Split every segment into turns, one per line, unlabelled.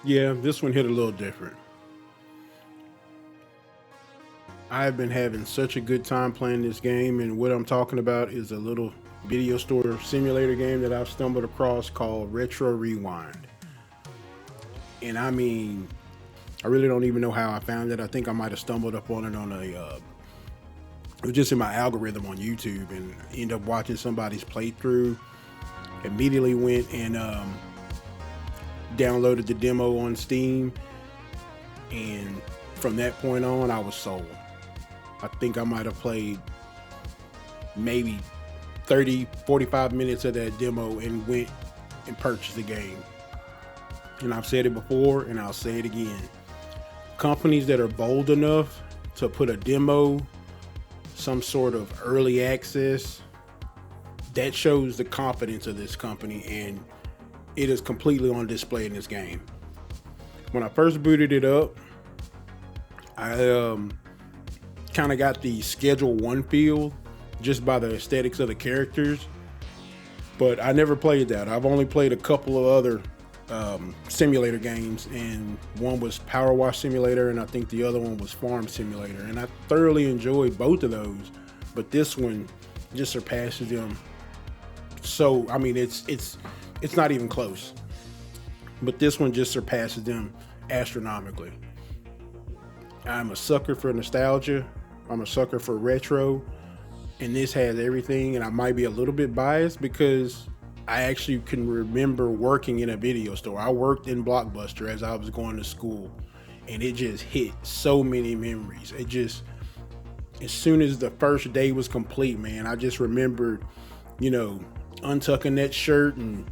Yeah, this one hit a little different. I've been having such a good time playing this game, and what I'm talking about is a little video store simulator game that I've stumbled across called Retro Rewind. And I mean, I really don't even know how I found it. I think I might have stumbled up on it on it was just in my algorithm on YouTube, and ended up watching somebody's playthrough. Immediately went and downloaded the demo on Steam, and from that point on, I was sold. I think I might have played maybe 30, 45 minutes of that demo and went and purchased the game. And I've said it before and I'll say it again. Companies that are bold enough to put a demo, some sort of early access, that shows the confidence of this company, and it is completely on display in this game. When I first booted it up, I kind of got the Schedule 1 feel just by the aesthetics of the characters, but I never played that. I've only played a couple of other simulator games, and one was Power Wash Simulator, and I think the other one was Farm Simulator, and I thoroughly enjoyed both of those, but this one just surpasses them. So I mean, it's not even close, but this one just surpasses them astronomically. I'm a sucker for nostalgia. I'm a sucker for retro, and this has everything. And I might be a little bit biased because I actually can remember working in a video store. I worked in Blockbuster as I was going to school, and it just hit so many memories. It just, as soon as the first day was complete, man, I just remembered, untucking that shirt and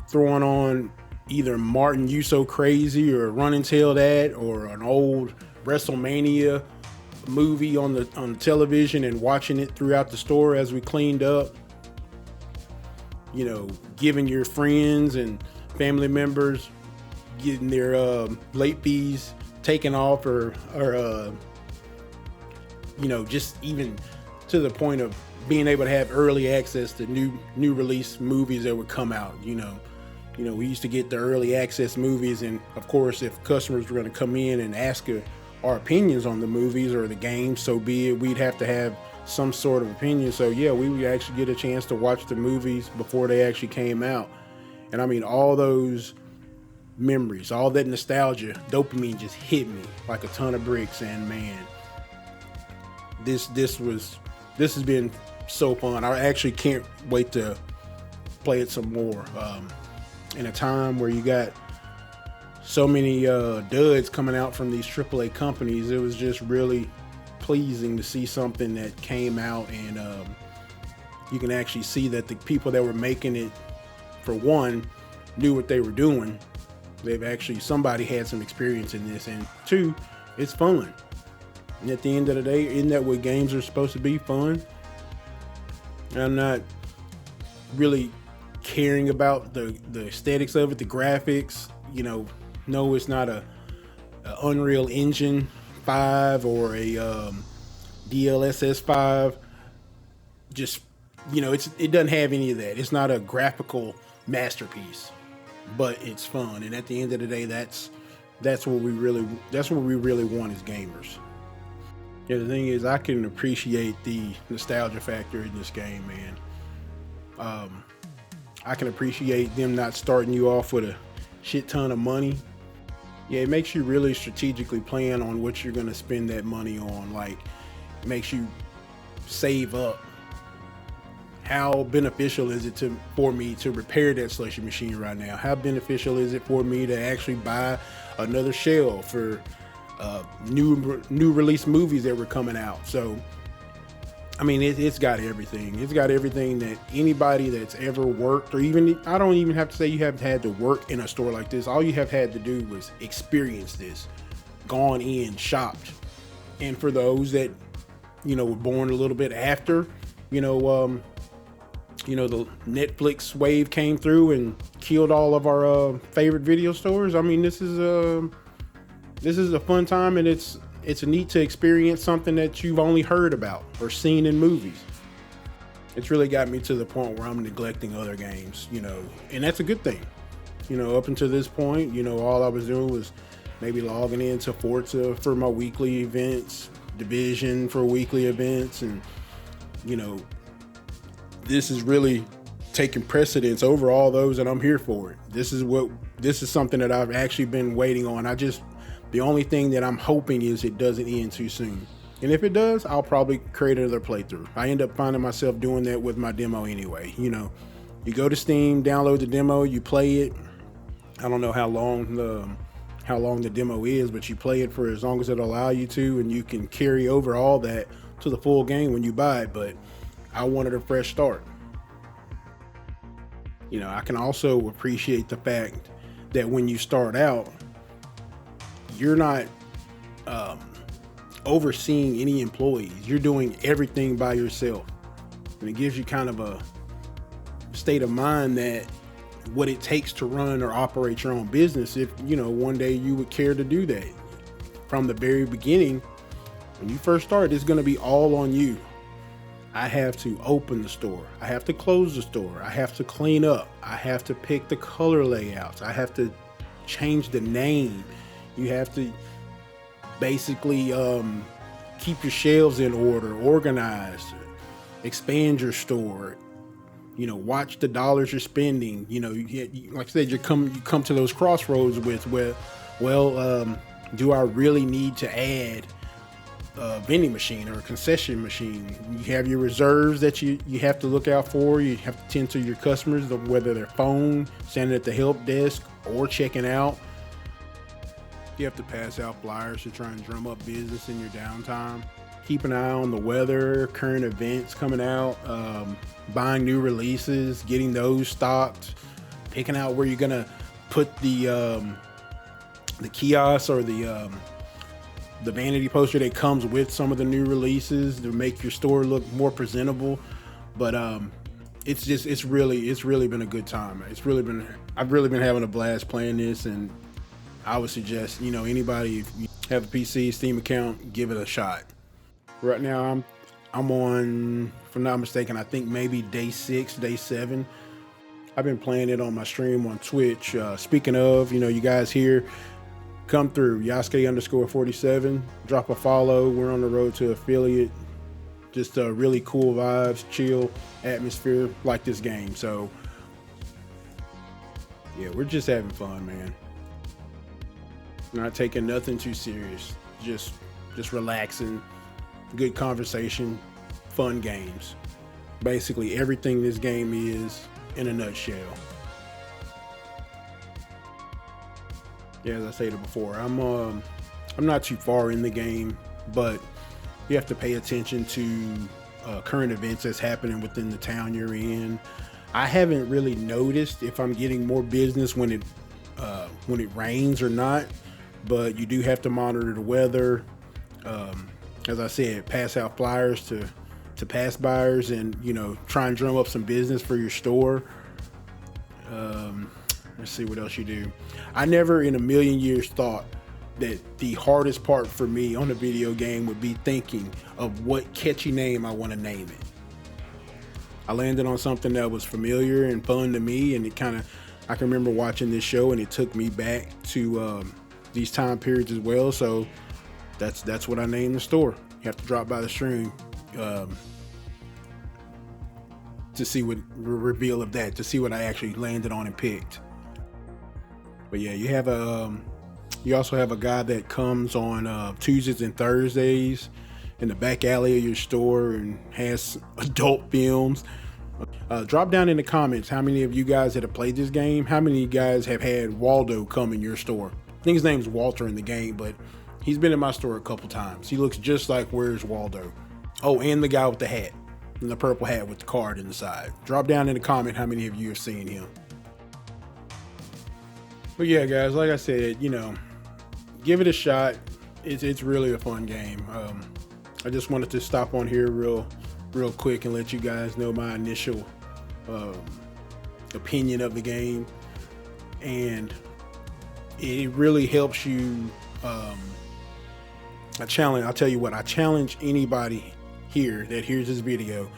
throwing on either Martin You So Crazy or Run and Tell That, or an old WrestleMania movie on the television, and watching it throughout the store as we cleaned up. Giving your friends and family members, getting their late fees taken off, or just even to the point of being able to have early access to new release movies that would come out. We used to get the early access movies, and of course, if customers were going to come in and ask our opinions on the movies or the games, so be it. We'd have to have some sort of opinion. So yeah, we would actually get a chance to watch the movies before they actually came out. And I mean, all those memories, all that nostalgia, dopamine just hit me like a ton of bricks. And man, this has been so fun. I actually can't wait to play it some more. In a time where you got so many duds coming out from these AAA companies, it was just really pleasing to see something that came out, and you can actually see that the people that were making it, for one, knew what they were doing. Somebody had some experience in this, and two, it's fun. And at the end of the day, isn't that what games are supposed to be? Fun. I'm not really caring about the aesthetics of it, the graphics. No, it's not a Unreal Engine 5 or a DLSS 5. Just, it doesn't have any of that. It's not a graphical masterpiece, but it's fun. And at the end of the day, that's what we really want as gamers. Yeah, the thing is, I can appreciate the nostalgia factor in this game, man. I can appreciate them not starting you off with a shit ton of money. Yeah, it makes you really strategically plan on what you're going to spend that money on. Like, it makes you save up. How beneficial is it for me to repair that slushy machine right now? How beneficial is it for me to actually buy another shell for new release movies that were coming out? So, I mean, it's got everything. It's got everything that anybody that's ever worked, or even, I don't even have to say you have had to work in a store like this. All you have had to do was experience this, gone in, shopped. And for those that, were born a little bit after, the Netflix wave came through and killed all of our favorite video stores. I mean, this is a fun time, and it's neat to experience something that you've only heard about or seen in movies. It's really got me to the point where I'm neglecting other games, and that's a good thing. Up until this point, all I was doing was maybe logging into Forza for my weekly events, Division for weekly events, and you know, this is really taking precedence over all those, and I'm here for it. This is something that I've actually been waiting on. The only thing that I'm hoping is it doesn't end too soon. And if it does, I'll probably create another playthrough. I end up finding myself doing that with my demo anyway. You go to Steam, download the demo, you play it. I don't know how long the demo is, but you play it for as long as it'll allow you to, and you can carry over all that to the full game when you buy it. But I wanted a fresh start. I can also appreciate the fact that when you start out, you're not overseeing any employees. You're doing everything by yourself. And it gives you kind of a state of mind that what it takes to run or operate your own business, if one day you would care to do that. From the very beginning, when you first start, it's going to be all on you. I have to open the store, I have to close the store, I have to clean up, I have to pick the color layouts, I have to change the name, you have to basically keep your shelves in order, organized, expand your store, watch the dollars you're spending. Like I said, you come to those crossroads with, do I really need to add a vending machine or a concession machine? You have your reserves that you have to look out for. You have to tend to your customers, whether they're phone, standing at the help desk, or checking out. You have to pass out flyers to try and drum up business in your downtime. Keep an eye on the weather, current events coming out, buying new releases, getting those stocked, picking out where you're gonna put the kiosk or the vanity poster that comes with some of the new releases to make your store look more presentable. But it's really been a good time. I've really been having a blast playing this, and I would suggest, anybody, if you have a PC, Steam account, give it a shot. Right now, I'm on, if I'm not mistaken, I think maybe day 6, day 7. I've been playing it on my stream on Twitch. Speaking of, you guys here, come through, Yasuke_47, drop a follow. We're on the road to affiliate. Just really cool vibes, chill atmosphere, like this game. So, yeah, we're just having fun, man. Not taking nothing too serious. Just relaxing, good conversation, fun games. Basically everything this game is in a nutshell. Yeah, as I stated before, I'm not too far in the game, but you have to pay attention to current events that's happening within the town you're in. I haven't really noticed if I'm getting more business when it rains or not, but you do have to monitor the weather. As I said, pass out flyers to pass buyers, and try and drum up some business for your store. Let's see what else you do. I never in a million years thought that the hardest part for me on a video game would be thinking of what catchy name I want to name it. I landed on something that was familiar and fun to me, and I can remember watching this show, and it took me back to these time periods as well. So that's what I named the store. You have to drop by the stream to see what reveal of that, to see what I actually landed on and picked. But yeah, you also have a guy that comes on Tuesdays and Thursdays in the back alley of your store and has adult films. Drop down in the comments how many of you guys that have played this game, how many of you guys have had Waldo come in your store. I think his name's Walter in the game, but he's been in my store a couple times. He looks just like Where's Waldo. Oh, and the guy with the hat, and the purple hat with the card in the side. Drop down in the comment how many of you have seen him. But yeah, guys, like I said, give it a shot. It's really a fun game. I just wanted to stop on here real quick and let you guys know my initial opinion of the game, and it really helps you. I'll tell you what, I challenge anybody here that hears this video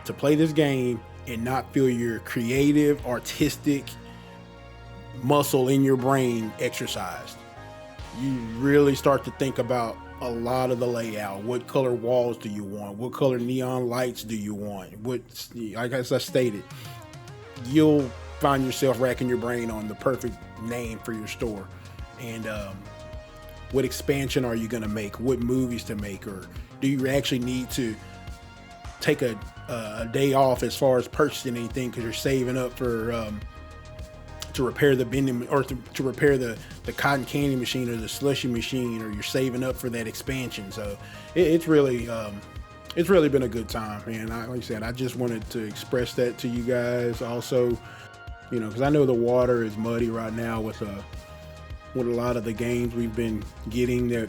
to play this game and not feel your creative, artistic muscle in your brain exercised. You really start to think about a lot of the layout. What color walls do you want? What color neon lights do you want? Like as I stated, you'll find yourself racking your brain on the perfect name for your store. And what expansion are you going to make? What movies to make? Or do you actually need to take a day off as far as purchasing anything because you're saving up for to repair the vending or to repair the cotton candy machine or the slushy machine, or you're saving up for that expansion? So it's really been a good time, man. Like I said, I just wanted to express that to you guys also, you know, because I know the water is muddy right now with a lot of the games we've been getting, that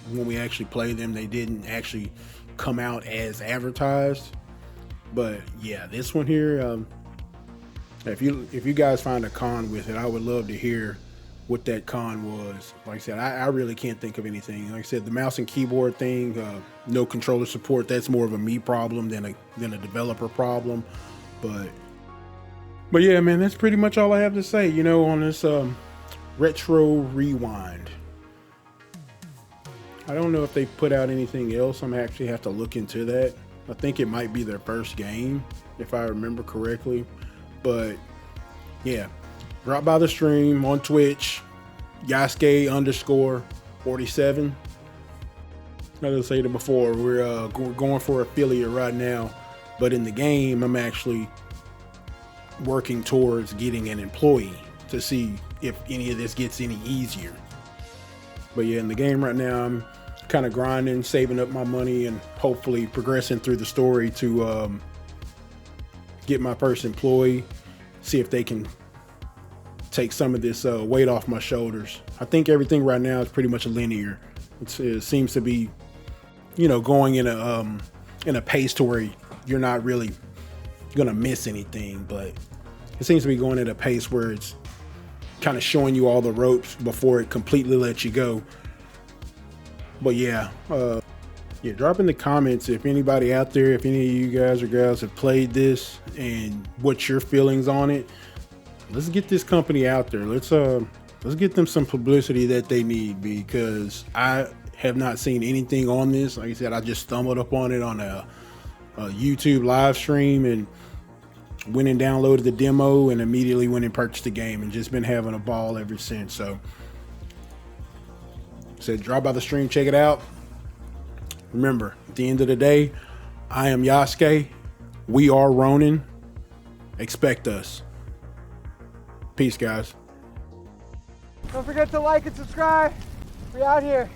when we actually play them, they didn't actually come out as advertised. But yeah, this one here, if you guys find a con with it, I would love to hear what that con was. Like I said, I really can't think of anything. Like I said, the mouse and keyboard thing, no controller support, that's more of a me problem than a developer problem. But yeah, man, that's pretty much all I have to say, you know, on this retro rewind. I don't know if they put out anything else. I'm actually have to look into that. I think it might be their first game, if I remember correctly. But yeah, drop by the stream on Twitch, Yasuke_47. As I said before, we're going for affiliate right now, but in the game, I'm actually working towards getting an employee to see if any of this gets any easier. But yeah, in the game right now, I'm kind of grinding, saving up my money, and hopefully progressing through the story to get my first employee, see if they can take some of this weight off my shoulders. I think everything right now is pretty much linear. It seems to be, you know, going in a pace to where you're not really gonna miss anything, but it seems to be going at a pace where it's kind of showing you all the ropes before it completely lets you go. But yeah, drop in the comments if anybody out there, if any of you guys or gals have played this and what's your feelings on it. Let's get this company out there. Let's get them some publicity that they need, because I have not seen anything on this. Like I said, I just stumbled upon it on a YouTube live stream and went and downloaded the demo and immediately went and purchased the game and just been having a ball ever since. So said drop by the stream, check it out. Remember, at the end of the day, I am Yasuke. We are Ronin. Expect us. Peace, guys.
Don't forget to like and subscribe. We out here.